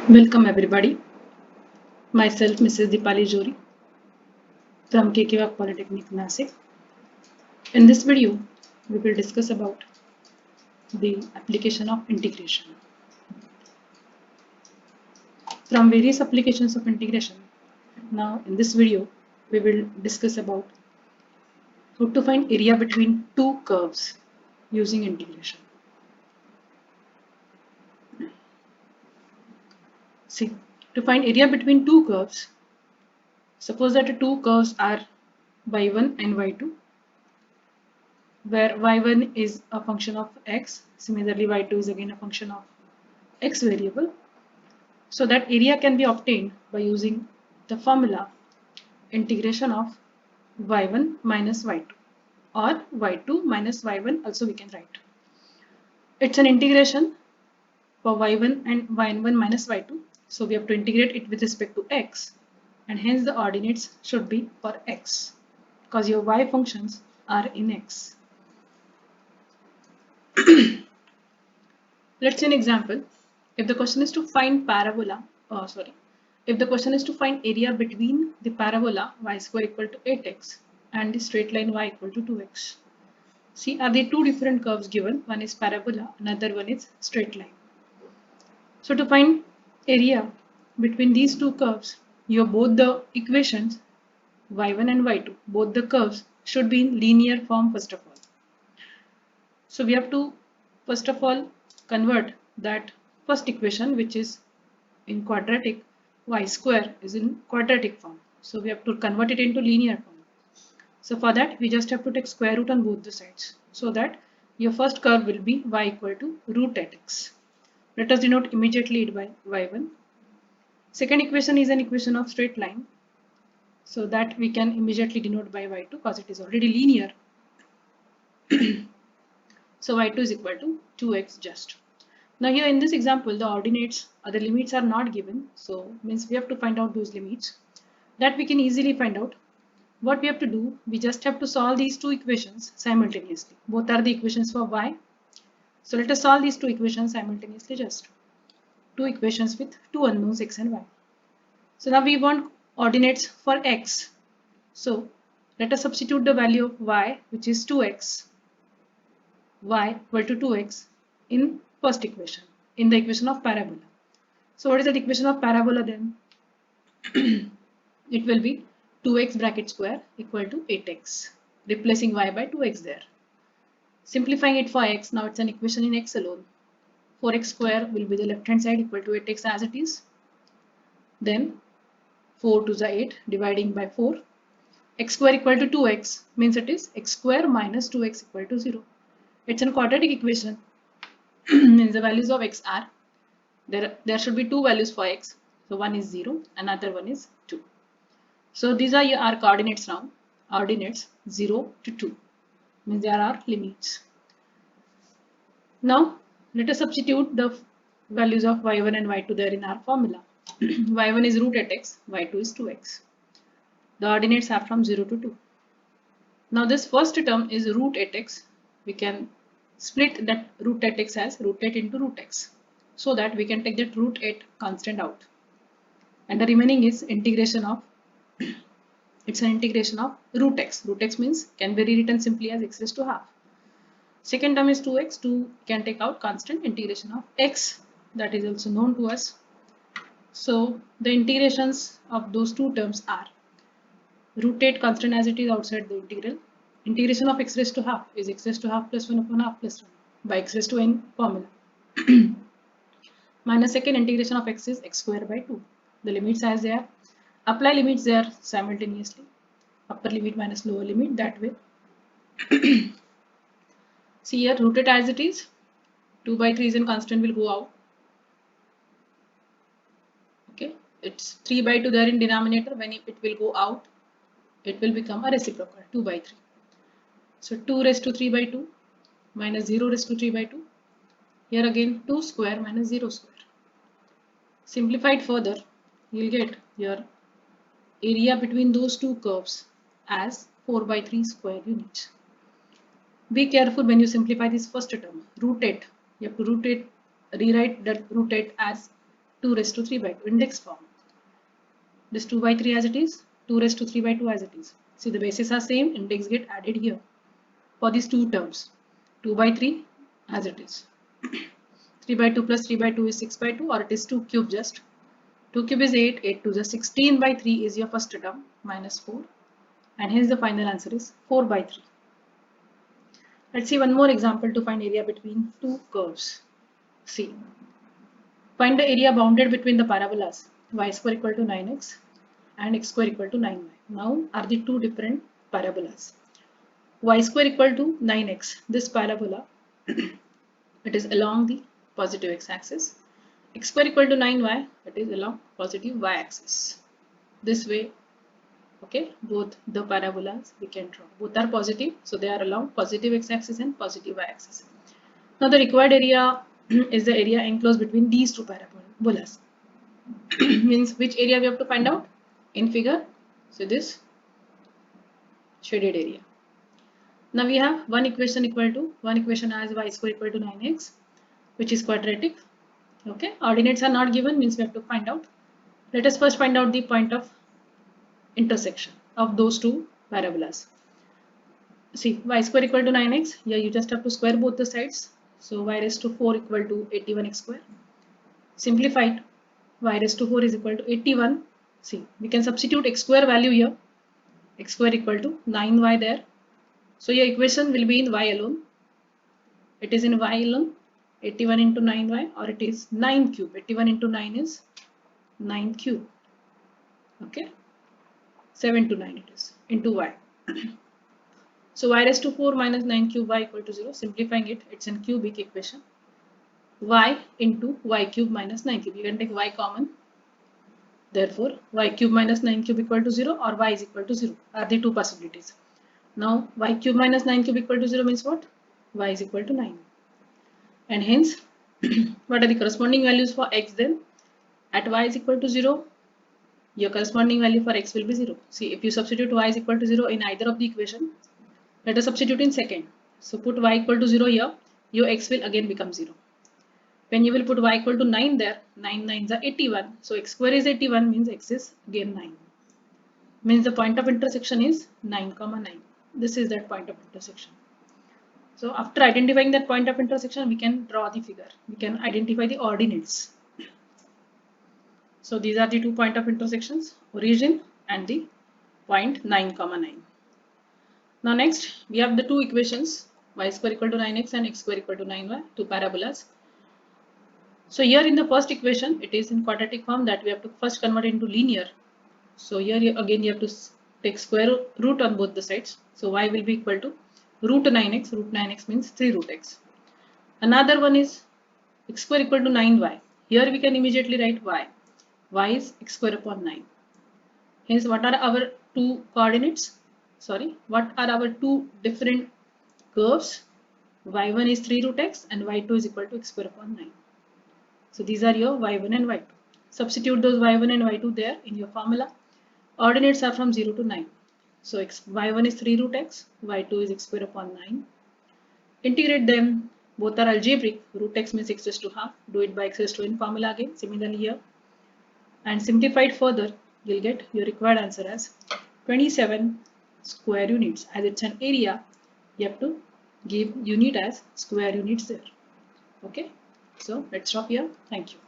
Welcome everybody. Myself Mrs. Dipali Jori from KKWAG Polytechnic Nasik. In this video, we will discuss about the application of integration. From various applications of integration, now in this video, we will discuss about how to find area between two curves using integration. See, to find area between two curves, suppose that the two curves are y1 and y2, where y1 is a function of x, similarly y2 is again a function of x variable. So that area can be obtained by using the formula integration of y1 minus y2 or y2 minus y1 also we can write. It's an integration for y1 and y1 minus y2. So we have to integrate it with respect to x, and hence the ordinates should be for x because your y functions are in x. Let's see an example. If the question is to find if the question is to find area between the parabola y square equal to 8x and the straight line y equal to 2x. See, are there two different curves given? One is parabola, another one is straight line. So to find area between these two curves, you have both the equations y1 and y2, both the curves should be in linear form first of all. So we have to first of all convert that first equation, which is in quadratic, y square is in quadratic form. So we have to convert it into linear form. So for that we just have to take square root on both the sides, so that your first curve will be y equal to root 8x. Let us denote immediately it by y1. Second equation is an equation of straight line, so that we can immediately denote by y2 because it is already linear. So y2 is equal to 2x just. Now here in this example, the ordinates or the limits are not given, so means we have to find out those limits. That we can easily find out. What we have to do, we just have to solve these two equations simultaneously. Both are the equations for y. So let us solve these two equations simultaneously just. Two equations with two unknowns x and y. So now we want ordinates for x. So let us substitute the value of y, which is 2x, y equal to 2x in first equation, in the equation of parabola. So what is that equation of parabola then? It will be 2x bracket square equal to 8x, replacing y by 2x there. Simplifying it for x, now it's an equation in x alone. 4x square will be the left hand side equal to 8x as it is. Then 4 to the 8 dividing by 4. X square equal to 2x means it is x square minus 2x equal to 0. It's a quadratic equation. Means the values of x are, there should be two values for x. So one is 0, another one is 2. So these are our coordinates now. Ordinates 0 to 2 means there are limits. Now let us substitute the values of y1 and y2 there in our formula. y1 is root 8x, y2 is 2x. The ordinates are from 0 to 2. Now this first term is root 8x. We can split that root 8x as root 8 into root x, so that we can take that root 8 constant out. And the remaining is integration of, it's an integration of root x. Root x means can be rewritten simply as x raised to half. Second term is 2x, 2 can take out constant, integration of x, that is also known to us. So the integrations of those two terms are root 8 constant as it is outside the integral. Integration of x raised to half is x raised to half plus 1 upon half plus 1 by x raised to n formula. Minus second integration of x is x square by 2. The limits as they are. Apply limits there simultaneously. Upper limit minus lower limit, that way. See here, root it as it is. 2 by 3 is in constant, will go out. Okay, it's 3 by 2 there in denominator. When it will go out, it will become a reciprocal, 2 by 3. So 2 raised to 3 by 2 minus 0 raised to 3 by 2. Here again 2 square minus 0 square. Simplified further, you will get your area between those two curves as 4 by 3 square units. Be careful when you simplify this first term, root 8. You have to rewrite that root 8 as 2 raised to 3 by 2 index form. This 2 by 3 as it is, 2 raised to 3 by 2 as it is. See, the bases are same, index get added here for these two terms. 2 by 3 as it is. 3 by 2 plus 3 by 2 is 6 by 2, or it is 2 cube just. 2 cube is 8, 8 to the 16 by 3 is your first term, minus 4. And hence the final answer is 4 by 3. Let's see one more example to find area between two curves. See, find the area bounded between the parabolas y square equal to 9x and x square equal to 9y. Now are the two different parabolas. Y square equal to 9x, this parabola, it is along the positive x-axis. X square equal to 9y, it is along positive y-axis. This way, okay, both the parabolas we can draw. Both are positive, so they are along positive x-axis and positive y-axis. Now the required area is the area enclosed between these two parabolas. Means which area we have to find out in figure. So this shaded area. Now we have one equation as y square equal to 9x, which is quadratic. Okay, ordinates are not given, means we have to find out. Let us first find out the point of intersection of those two parabolas. See, y square equal to 9x, here you just have to square both the sides. So y raised to 4 equal to 81x square. Simplified, y raised to 4 is equal to 81. See, we can substitute x square value here. X square equal to 9y there. So your equation will be in y alone. It is in y alone. 81 into 9y, or it is 9 cube. 81 into 9 is 9 cube. Okay. 7 to 9 it is into y. So y raised to 4 minus 9 cube y equal to 0. Simplifying it, it's in cubic equation. Y into y cube minus 9 cube. You can take y common. Therefore, y cube minus 9 cube equal to 0 or y is equal to 0 are the two possibilities. Now, y cube minus 9 cube equal to 0 means what? Y is equal to 9. And hence, what are the corresponding values for x then? At y is equal to 0, your corresponding value for x will be 0. See, if you substitute y is equal to 0 in either of the equation, let us substitute in second. So put y equal to 0 here, your x will again become 0. When you will put y equal to 9 there, 9 9s are 81. So x square is 81 means x is again 9. Means the point of intersection is 9, 9. This is that point of intersection. So after identifying that point of intersection, we can draw the figure. We can identify the ordinates. So these are the two point of intersections, origin and the point 9, 9. Now next, we have the two equations, y square equal to 9x and x square equal to 9y, two parabolas. So here in the first equation, it is in quadratic form that we have to first convert into linear. So here again you have to take square root on both the sides. So y will be equal to root 9x. Root 9x means 3 root x. Another one is x square equal to 9y. Here we can immediately write y. Y is x square upon 9. Hence, what are our two coordinates? Sorry, what are our two different curves? Y1 is 3 root x and y2 is equal to x square upon 9. So these are your y1 and y2. Substitute those y1 and y2 there in your formula. Ordinates are from 0 to 9. So y1 is 3 root x, y2 is x square upon 9. Integrate them. Both are algebraic. Root x means x raised to half. Do it by x raised to n formula again. Similarly here. And simplified further, you'll get your required answer as 27 square units. As it's an area, you have to give unit as square units there. Okay. So let's stop here. Thank you.